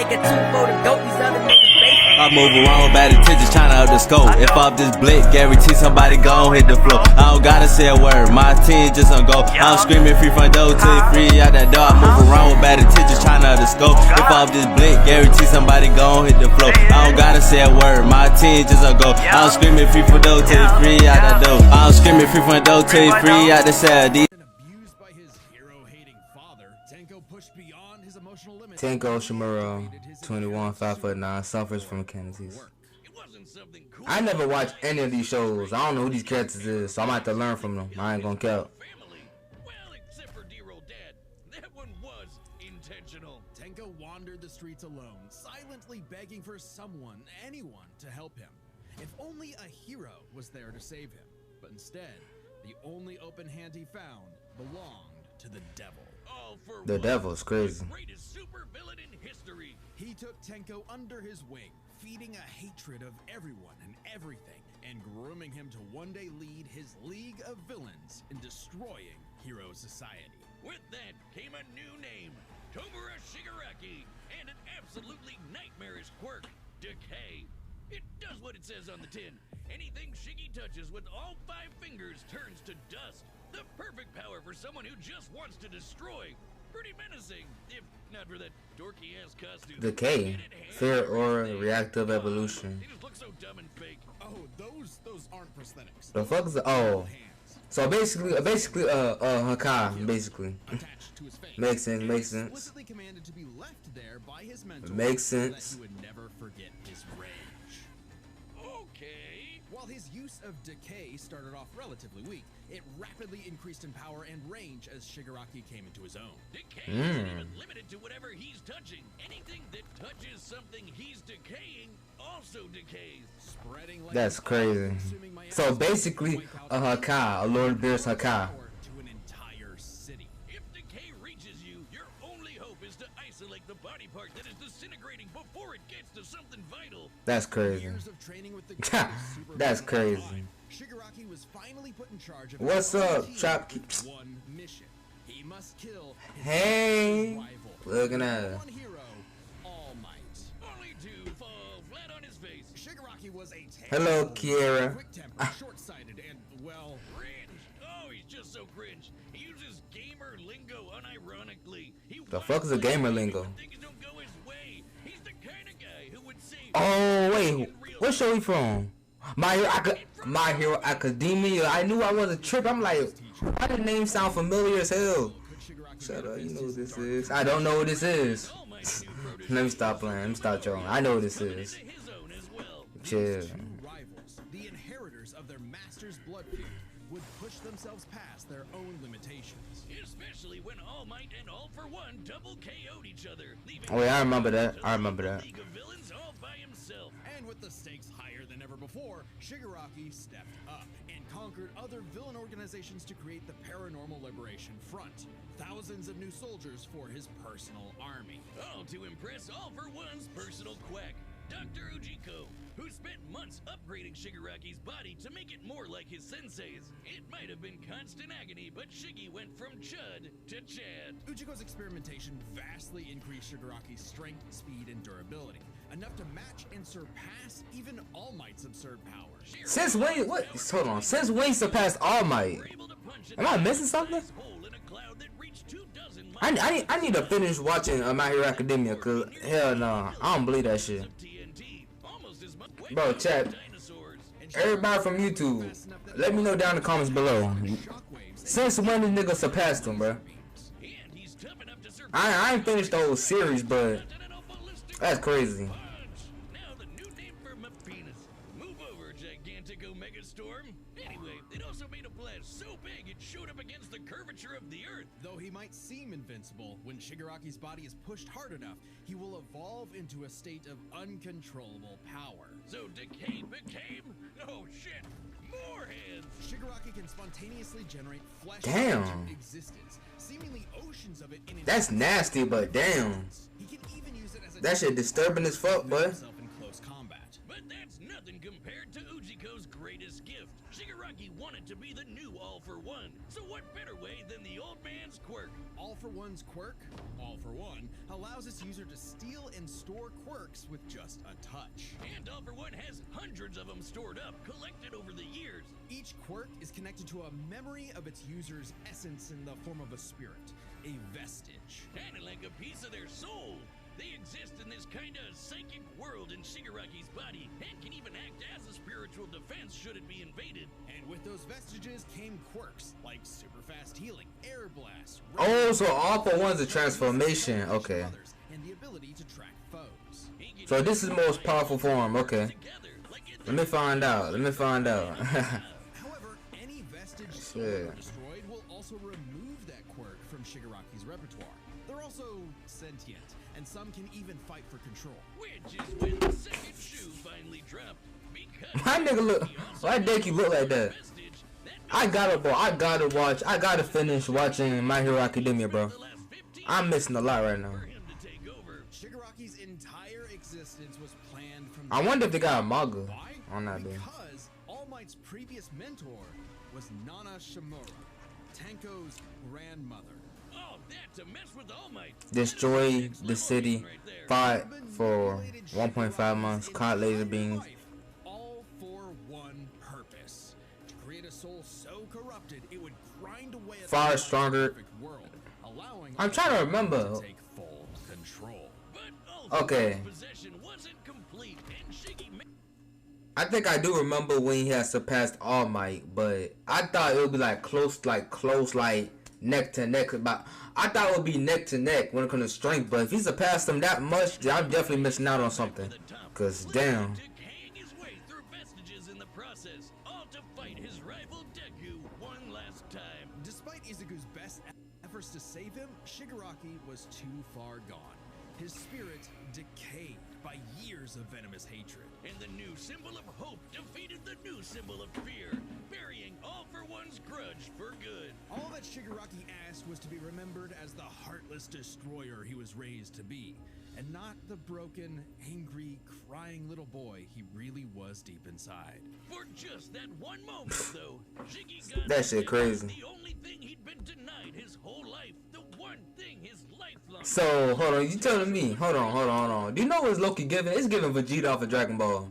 nigga too for the goat, these other niggas bait. I move around with bad intentions, tryna up the scope. If off this blick, guarantee somebody gon' hit the floor. I don't gotta say a word, my team just on go. I'm screaming free front door till it free out that door. I move around with bad intentions, tryna up the scope. If off this blick, guarantee somebody gon' hit the floor. I don't gotta say a word, my team just on go. I'm screaming free front door till it free out that door. I'm screaming free front door till it free out the cell. Abused by his hero-hating father, Tenko pushed beyond his emotional limits. Tenko Shimura, 21, 5'9", suffers from Kennedy's. I never watched any of these shows. I don't know who these characters is, so I'm gonna have to learn from them. I ain't gonna count. Well, except for dear old dad. That one was intentional. Tenko wandered the streets alone, silently begging for someone, anyone, to help him. If only a hero was there to save him. But instead, the only open hand he found belonged to the devil. All for The devil's crazy. the greatest supervillain in history. He took Tenko under his wing, feeding a hatred of everyone and everything, and grooming him to one day lead his league of villains in destroying hero society. With that came a new name, Tomura Shigaraki, and an absolutely nightmarish quirk, Decay. It does what it says on the tin. Anything Shiggy touches with all 5 fingers turns to dust. The perfect power for someone who just wants to destroy. Pretty menacing, if not for that dorky-ass costume. Decay, fear aura, reactive evolution. They just look so dumb and fake. Oh, those aren't prosthetics. The fuck is the oh? So basically, Hakai, basically. Attached to his face. Makes sense, makes sense. Explicitly commanded to be left there by his mentor. Makes so that sense. he would never forget his rage. Okay. While his use of Decay started off relatively weak, it rapidly increased in power and range as Shigaraki came into his own. Decay isn't even limited to whatever he's touching. Anything that touches something he's decaying also decays. Spreading like That's crazy. So basically, a Hakai, a Lord Beer's Hakai. to an entire city. If decay reaches you, your only hope is to isolate the body part that is disintegrating before it gets to something vital. That's crazy. Years of training with the That's crazy. Shigaraki was finally put in charge of What's up, Chop? one mission. He must kill his Hey, rival. looking at it. One hero, All Might. Only to fall flat on his face. Shigaraki was a Hello, Kiera. quick-tempered, short-sighted, and well, Cringe. Oh, he's just so cringe. He uses gamer lingo unironically. He The fuck is a gamer lingo? when things don't go his way. He's the kind of guy who would say, Oh wait, what show he from? My Hero Academia. I knew I was a trip. I'm like, why the name sound familiar as hell? Shut up, you know what this is. I don't know what this is. all my new produce Let me stop playing. Let me stop trolling. I know what this is. his own as well. Chill. two rivals, the inheritors of their master's blood feud, would push themselves past their own limitations. Especially when All Might and All for One double KO'd each other, leaving Oh yeah, I remember that. I remember that. League of Villains all by himself. And with the stakes higher than ever before, Shigaraki stepped up and conquered other villain organizations to create the Paranormal Liberation Front. Thousands of new soldiers for his personal army. All to impress All for One's personal quack, Dr. Ujiko, who spent months upgrading Shigaraki's body to make it more like his sensei's. It might have been constant agony, but Shiggy went from Chud to Chad. Ujiko's experimentation vastly increased Shigaraki's strength, speed, and durability, enough to match and surpass even All Might's absurd powers. Since when? What? Hold on. Since when surpassed All Might? Am I missing something? I need to finish watching My Hero Academia, cause hell no, I don't believe that shit. Bro, chat. Everybody from YouTube, let me know down in the comments below. Since when this nigga surpassed him, bro? I ain't finished the whole series, but that's crazy. Now the new name for my penis. Move over, gigantic Omega Storm. Anyway, it also made a blast so big it showed up against the curvature of the Earth. Though he might seem invincible, when Shigaraki's body is pushed hard enough, he will evolve into a state of uncontrollable power. So Decay became, oh shit, more hands. Shigaraki can spontaneously generate flesh Damn. into existence, seemingly oceans of it in That's nasty, but damn. He can even use it as a That shit disturbing as fuck, boy. himself in close combat. But that's nothing compared to Ujiko's greatest gift. Shigaraki wanted to be the new All for One. So what better way than the old man's quirk? All for One's quirk, All for One, allows its user to steal and store quirks with just a touch. And All for One has hundreds of them stored up, collected over the years. Each quirk is connected to a memory of its user's essence in the form of a spirit, a vestige. Kinda like a piece of their soul. They exist in this kinda psychic world in Shigaraki's body, and can even act as a spiritual defense should it be invaded. And with those vestiges came quirks like super fast healing, air blast. Oh, so All for One's a transformation. Okay. And the ability to track foes. So this is the most powerful form. Okay. Let me find out. Let me find out. However, any vestige stolen or destroyed will also remove that quirk from Shigaraki's repertoire. They're also sentient, and some can even fight for control. Which is when the second shoe finally dropped. Because My nigga look. Why Deki look like that? I gotta, bro. I gotta watch. I gotta finish watching My Hero Academia, bro. I'm missing a lot right now. Shigaraki's entire existence was planned from. I wonder if they got a manga Why? on that bit. Because All Might's previous mentor was Nana Shimura, Tanko's grandmother. Oh, that to mess with All Might. Destroy the city. Fight for 1.5 months. Caught laser beams. All for one purpose: to create a soul so corrupted it would grind away at Far the stronger. perfect world, allowing I'm trying to remember. to take full control. But All Okay. possession wasn't complete, and Shiggy I think I do remember when he had surpassed All Might, but I thought it would be like close, neck to neck. But I thought it would be neck to neck when it comes to strength. But if he surpassed him that much, then I'm definitely missing out on something. Cause damn. decaying his way through vestiges in the process, all to fight his rival Deku one last time. Despite Izuku's best efforts to save him, Shigaraki was too far gone. His spirit decayed by years of venomous hatred. And the new symbol of hope defeated the new symbol of fear, burying All for One's grudge for good. All that Shigaraki asked was to be remembered as the heartless destroyer he was raised to be, and not the broken, angry, crying little boy he really was deep inside. For just that one moment, though, Shiggy got That shit crazy. the only thing he'd been denied his whole life, the one thing his lifelong. So hold on, you telling me? Hold on. Do you know what's Loki giving? It's giving Vegeta off of Dragon Ball.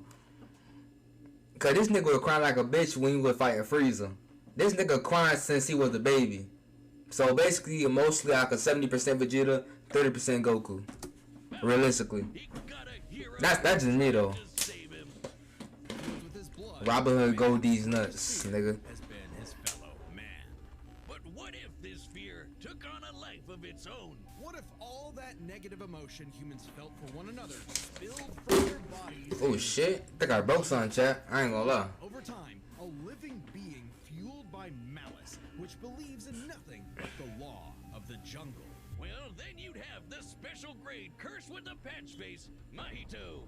Cause this nigga was crying like a bitch when he was fighting Frieza. This nigga crying since he was a baby. So basically, mostly like a 70% Vegeta, 30% Goku. Realistically, that's just me though. With his blood, Robin Hood go these nuts, nigga. has been his fellow man. But what if this fear took on a life of its own? What if all that negative emotion humans felt for one another spilled from their bodies? Oh shit, I think I broke something, chat. I ain't gonna lie. Over time, a living being fueled by malice, which believes in nothing but the law of the jungle. Well, then you'd have the special grade curse with the patch face, Mahito.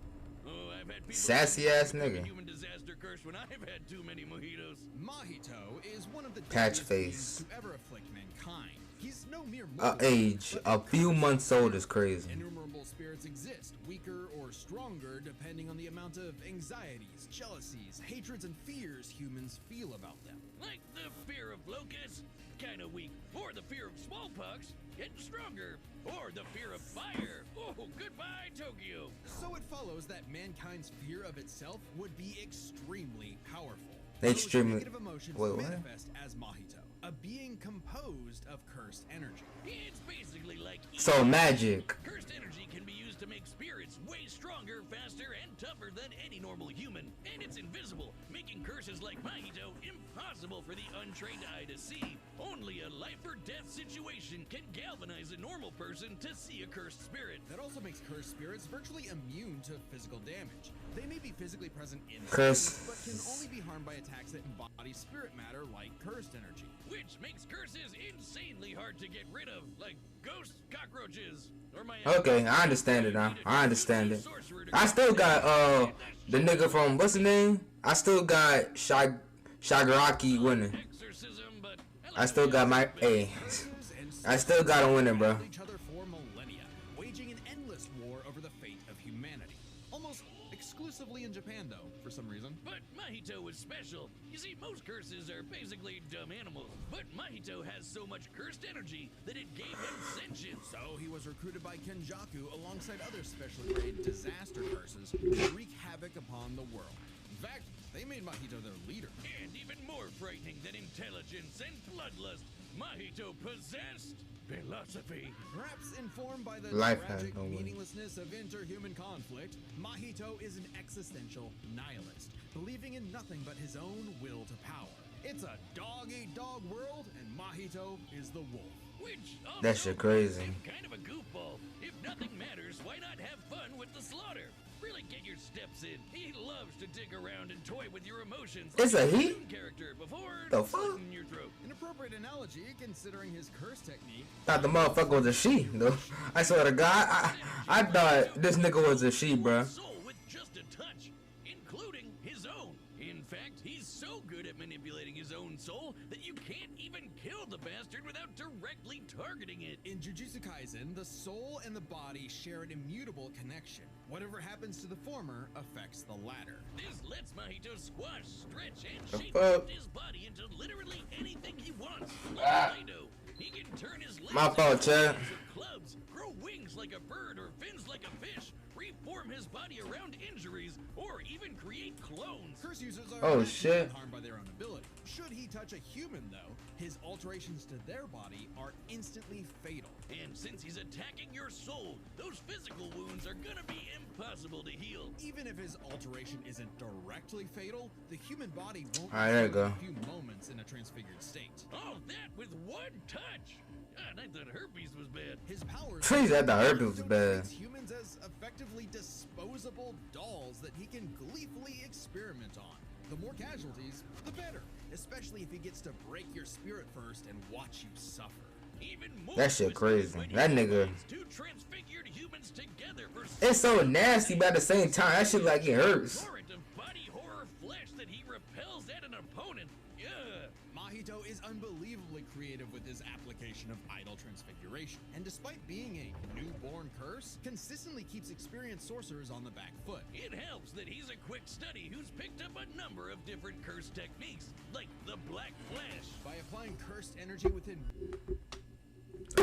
Oh, I've had people Sassy ass nigga. human disaster curse when I've had too many mojitos. Mahito is one of the Patch deadliest face. beings to ever afflict mankind. He's no mere Age, a few months old is crazy. Innumerable spirits exist, weaker or stronger depending on the amount of anxieties, jealousies, hatreds, and fears humans feel about them. Like the fear of locusts, kinda weak. Or the fear of smallpox, getting stronger. Or the fear of fire. Oh, goodbye, Tokyo. So it follows that mankind's fear of itself would be extremely powerful. Extremely- Those negative emotions Wait, what? manifest as Mahito, a being composed of cursed energy. It's basically like So magic. cursed energy can be used to make spirits way stronger, faster, and tougher than any normal human. And it's invisible, making curses like Mahito impossible for the untrained eye to see. Only a life or death situation can galvanize a normal person to see a cursed spirit. That also makes cursed spirits virtually immune to physical damage. They may be physically present in Curse. bodies, but can only be harmed by attacks that embody spirit matter like cursed energy. Which makes curses insanely hard to get rid of, like ghosts, cockroaches, or my... Okay, I understand it now. I understand it. I still got the nigga from what's his name? I still got Shigaraki winning. Exorcism, but I still got my I still got him winning, bro. Each other for millennia, waging an endless war over the fate of humanity. Almost exclusively in Japan, though, for some reason. But Mahito was special. You see, most curses are basically dumb animals. But Mahito has so much cursed energy that it gave him sentience. So he was recruited by Kenjaku alongside other special grade disaster curses to wreak havoc upon the world. In fact, they made Mahito their leader. And even more frightening than intelligence and bloodlust, Mahito possessed philosophy. Perhaps informed by the Life has tragic no way. meaninglessness of interhuman conflict, Mahito is an existential nihilist, believing in nothing but his own will to power. It's a dog-eat-dog world, and Mahito is the wolf. Which also That shit crazy. makes him kind of a goofball. If nothing matters, why not have fun with the slaughter? Really get your steps in. He loves to dig around and toy with your emotions. It's a he? cartoon character before The fuck? slitting your throat. An appropriate analogy, considering his curse technique. Thought the motherfucker was a she, though. I swear to God, I thought this nigga was a she, bruh. Soul with just a touch, including his own. In fact, he's so good at manipulating his own soul that you can't even kill the bastard without directly targeting it. In Jujutsu Kaisen, the soul and the body share an immutable connection. Whatever happens to the former affects the latter. This lets Mahito squash, stretch, and The shape fuck? his body into literally anything he wants. Like Ah. Play-Doh. He can turn his legs My fault, into Chad. arms or clubs, grow wings like a bird or fins like a fish, reform his body around injuries, or even create clones. Curse users are Oh, not shit. harmed by their own ability. Should he touch a human, though, his alterations to their body are instantly fatal. And since he's attacking your soul, those physical wounds are gonna be impossible to heal. Even if his alteration isn't directly fatal, the human body won't Alright, there you recover go. a few moments in a transfigured state. All that with one touch. God, I thought herpes was bad. His powers Trees at the herpes was Mahito bad. treats humans as effectively disposable dolls that he can gleefully experiment on. The more casualties, the better, especially if he gets to break your spirit first and watch you suffer. Even more That shit twisted crazy. when he That nigga- combines two transfigured humans together for It's so nasty, but at the same time, that shit like it hurts. torrent of body horror flesh that he repels at an opponent. Yeah. Mahito is unbelievably creative with his application of idol transfiguration, and despite being a newborn curse, consistently keeps experienced sorcerers on the back foot. It helps that he's a quick study who's picked up a number of different curse techniques, like the Black Flash. By applying cursed energy within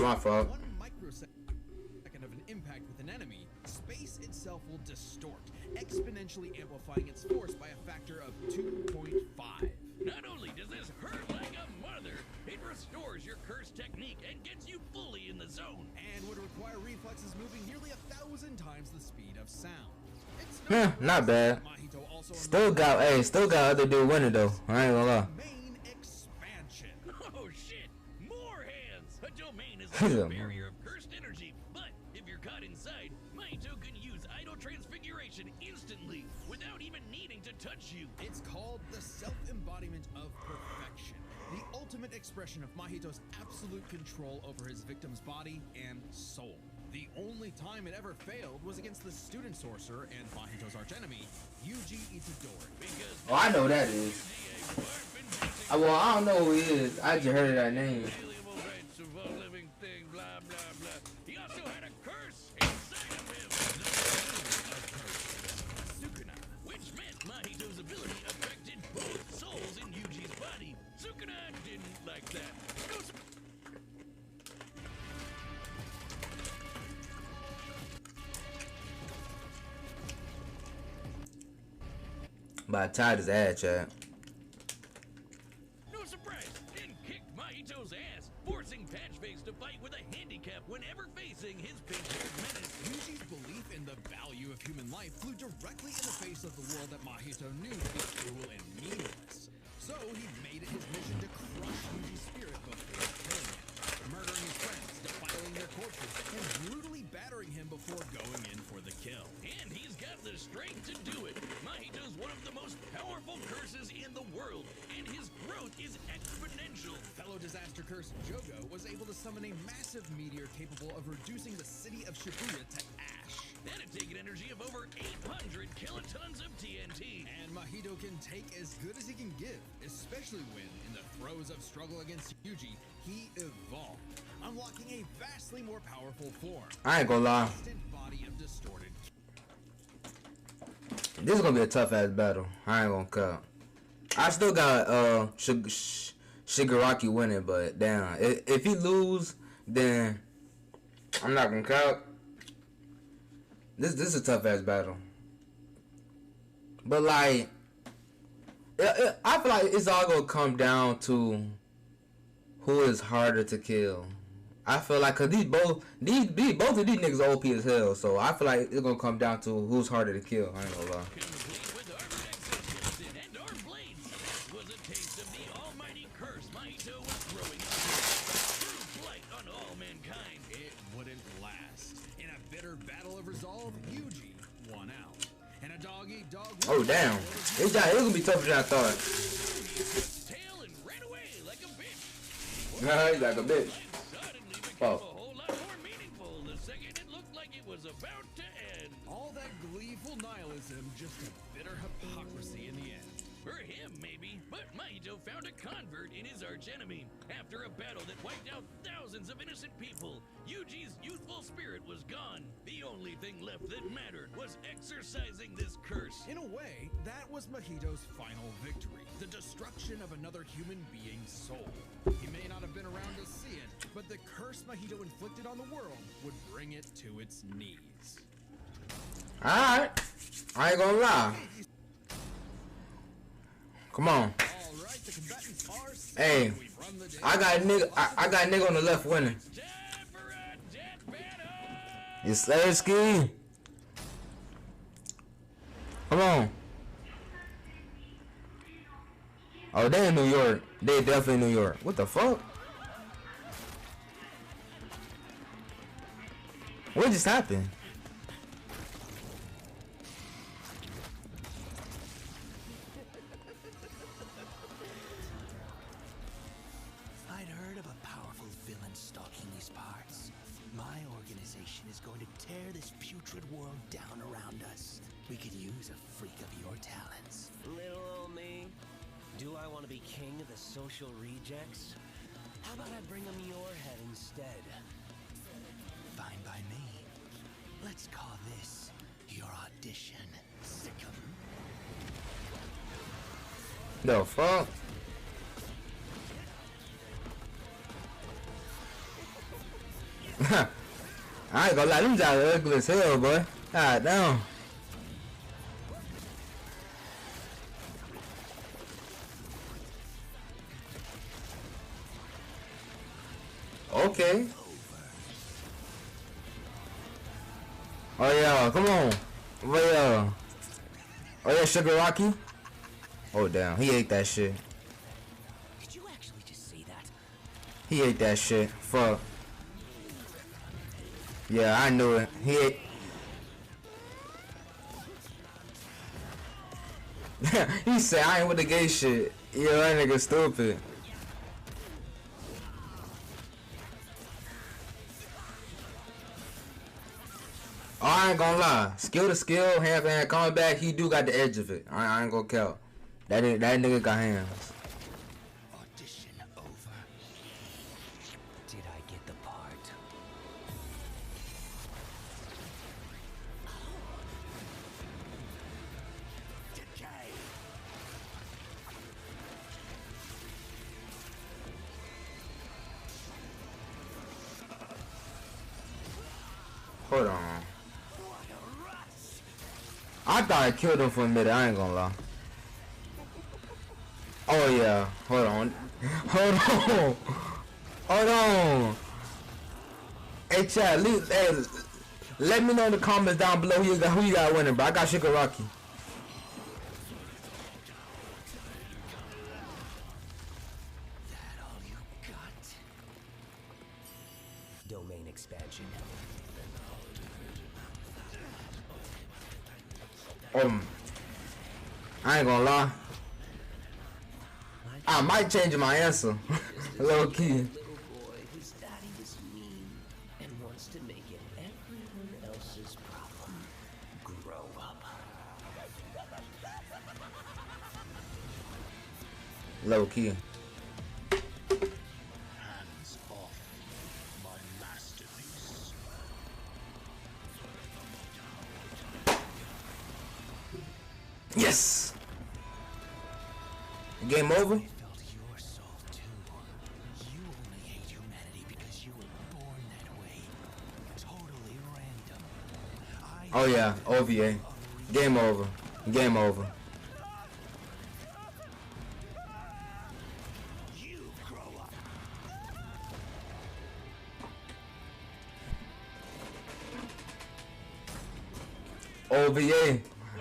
My fault. 1 microsecond of an impact with an enemy, space itself will distort, exponentially amplifying its force by a factor of 2.5. Not only does this hurt like a mother, it restores your curse technique and gets you fully in the zone. And would require reflexes moving nearly 1,000 times the speed of sound. It's Huh, not bad. Mahito also Still got other dude winning though. I ain't gonna lie. Main expansion. Oh shit! More hands! A domain is He's a a barrier of cursed energy, but if you're caught inside, Mahito can use idol transfiguration instantly without even needing to touch you. It's called the self-embodiment of perfection, the ultimate expression of Mahito's absolute control over his victim's body and soul. The only time it ever failed was against the student sorcerer and Mahito's archenemy, Yuji Itadori. Because Oh, I know that is. Well, I don't know who he is. I just heard that name. Inalienable rights of all living things, blah blah blah. He also had a curse inside of him. Sukuna, which meant Mahito's ability affected both souls in Yuji's body. Sukuna didn't like that. No sur- But I tied his ass, Chad. No surprise, Din kicked Mahito's ass, forcing Patchface to fight with a handicap whenever facing his pink-haired menace. Yuji's belief in the value of human life flew directly in the face of the world that Mahito knew to be cruel and meaningless. So he made it his mission to crush Yuji's spirit before killing him, murdering his friends, defiling their corpses, and brutally battering him before going in for the kill. And he's got the strength to do it. Mahito's one of the most powerful curses in the world, and his growth is exponential. Fellow disaster curse Jogo was able to summon a massive meteor capable of reducing the city of Shibuya to ash. That'd take an energy of over 800 kilotons of TNT. And Mahito can take as good as he can give, especially when, in the throes of struggle against Yuji, he evolved, unlocking a vastly more powerful form. I ain't gonna lie. Instant body of distorted. This is gonna be a tough ass battle. I ain't gonna cut. I still got Shigaraki winning, but damn, if he lose, then I'm not gonna cut. This is a tough ass battle. But like, I feel like it's all gonna come down to who is harder to kill. I feel like cause both of these niggas OP as hell, so I feel like it's gonna come down to who's harder to kill. I ain't gonna lie. And our blades was a taste of the almighty curse MAHITO was throwing on true blight on all mankind. It wouldn't last. In a bitter battle of resolve, Yuji won out. And a dog-eat-dog. Oh damn, it's gonna be tougher than I thought. Tail and ran away like a bitch. Nah, he's like a bitch. Suddenly became Oh. a whole lot more meaningful the second it looked like it was about to end. All that gleeful nihilism, just a bitter hypocrisy in the end. For him, maybe, but MAHITO found a convert in his archenemy. After a battle that wiped out thousands of innocent people, Yuji's youthful spirit was gone. The only thing left that mattered was exorcising this curse. In a way, that was Mahito's final victory. The destruction of another human being's soul. He may not have been around to see it, but the curse Mahito inflicted on the world would bring it to its knees. Alright, I ain't gonna lie. Come on. Alright, the combatants are set. Hey, We've run the day. I got a nigga on the left winning. Time for a death battle! It's Slayersky. Come on. Oh, they in New York. They definitely in New York. What the fuck? What just happened? I'd heard of a powerful villain stalking these parts. My organization is going to tear this putrid world down around us. We could use a freak of your talents. Little old me. Do I want to be king of the social rejects? How about I bring them your head instead? Fine by me. Let's call this your audition. Sickum. The fuck? I ain't gonna lie, them guys are ugly as hell, boy. God damn. Okay. Oh yeah, come on. Oh yeah. Oh yeah, Shigaraki. Oh damn, he ate that shit. Did you actually just say that? He ate that shit. Fuck. Yeah, I knew it. He ate. He said, I ain't with the gay shit. Yeah, that nigga stupid. Oh, I ain't gonna lie. Skill to skill, hand to hand coming back, he do got the edge of it. I ain't gonna count. That nigga got hands. Audition over. Did I get the part? Decay. Hold on. I thought I killed him for a minute, I ain't gonna lie. Oh yeah, hold on. Hold on. Hold on. Hey chat, let me know in the comments down below who you got winning, bro. I got Shigaraki. That all you got? Domain expansion. I ain't gonna lie. I might change my answer. Low key. Little boy whose daddy is mean and wants to make it everyone else's problem. Grow up. Low key. Hands off my masterpiece. Yes. Game over. I felt your soul too. You only hate humanity because you were born that way. Totally random. Oh yeah, OVA. Game over. Game over. You grow up. OVA.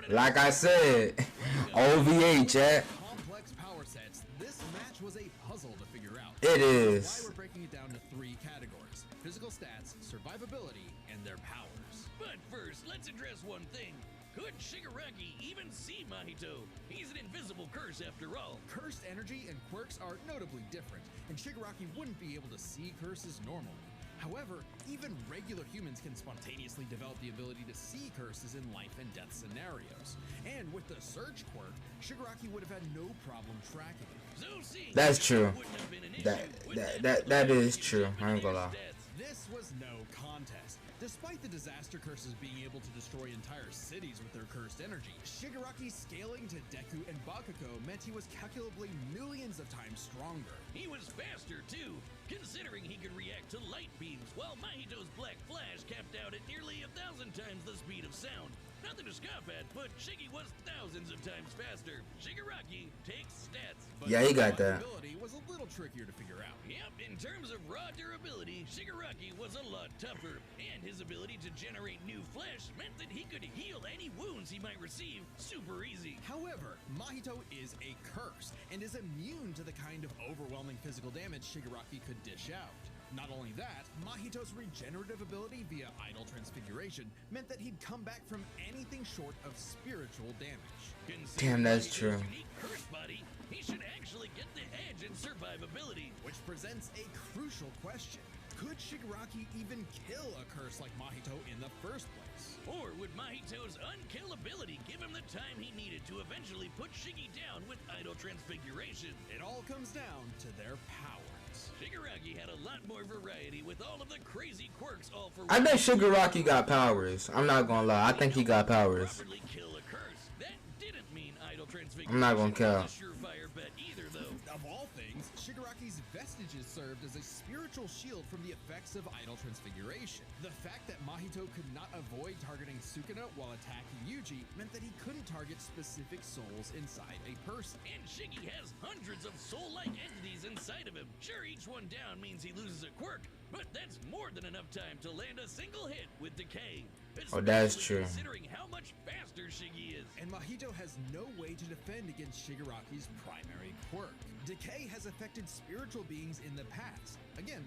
Like I said, OVA, chat. Complex power sets, this match was a puzzle to figure out. It That's is. why we're breaking it down to 3 categories: physical stats, survivability, and their powers. But first, let's address one thing. Could Shigaraki even see Mahito? He's an invisible curse after all. Cursed energy and quirks are notably different, and Shigaraki wouldn't be able to see curses normally. However, even regular humans can spontaneously develop the ability to see curses in life and death scenarios. And with the Surge quirk, Shigaraki would have had no problem tracking it. So seeing That's this true. wouldn't have been an issue, That is true. I ain't gonna lie. This was no contest. Despite the disaster curses being able to destroy entire cities with their cursed energy, Shigaraki scaling to Deku and Bakugo meant he was calculably millions of times stronger. He was faster too, considering he could react to light beams, while Mahito's Black Flash capped out at nearly 1,000 times the speed of sound. Nothing to scoff at, but Shiggy was thousands of times faster. Shigaraki takes stats. But Yeah, he got that. Ability was a little trickier to figure out. Yep, in terms of raw durability, Shigaraki was a lot tougher, and his ability to generate new flesh meant that he could heal any wounds he might receive super easy. However, Mahito is a curse and is immune to the kind of overwhelming physical damage Shigaraki could dish out. Not only that, Mahito's regenerative ability via idle transfiguration meant that he'd come back from anything short of spiritual damage. Damn, that's Mahito's true. unique curse body, he should actually get the edge in survivability. Which presents a crucial question. Could Shigaraki even kill a curse like Mahito in the first place? Or would Mahito's unkillability give him the time he needed to eventually put Shiggy down with idle transfiguration? It all comes down to their powers. Shigaraki had a lot more variety with all of the crazy quirks all for I one. think Shigaraki got powers. I'm not gonna lie. I think he got powers. Properly kill a curse. That didn't mean idle transfiguration. I'm not gonna count. was a surefire bet either, though. Of all things, Shigaraki's vestiges served as a spiritual shield from the effects of idle transfiguration. The fact that Mahito could not avoid targeting Sukuna while attacking Yuji meant that he couldn't target specific souls inside a person. And Shiggy has hundreds of soul-like entities inside of him. Sure, each one down means he loses a quirk, but that's more than enough time to land a single hit with Decay. Oh, that's Especially true. Considering how much faster Shiggy is. And Mahito has no way to defend against Shigaraki's primary quirk. Decay has affected spiritual beings in the past. Again,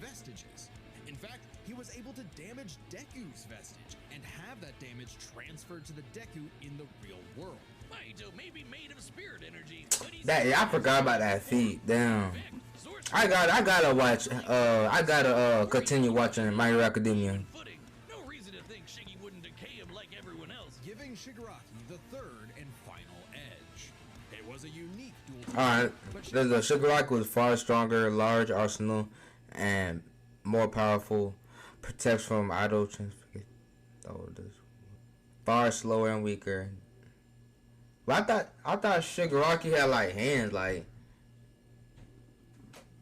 vestiges. In fact, he was able to damage Deku's vestige and have that damage transferred to the Deku in the real world. Mahito may be made of spirit energy, but he's Yeah, I forgot about that feat. Damn. In fact, sorcery I gotta watch. I gotta continue watching My Hero Academia. footing. No reason to think Shiggy wouldn't decay him like everyone else. Giving Shigaraki the third and final edge. It was a unique duel. Alright, but the Shigaraki was far stronger, large arsenal, and more powerful. Protects from idle transfiguration. Oh, this far slower and weaker. But I thought Shigaraki had like hands, like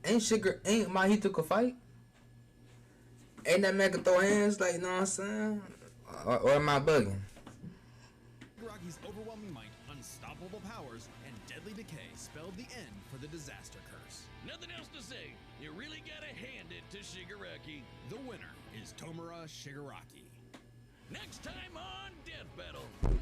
ain't Mahito could fight? Ain't that man could throw hands, like, you know what I'm saying? Or am I bugging? Shigaraki's overwhelming might, unstoppable powers, and deadly decay spelled the end for the disaster curse. Nothing else to say. You really gotta hand it to Shigaraki. The winner is Tomura Shigaraki. Next time on Death Battle.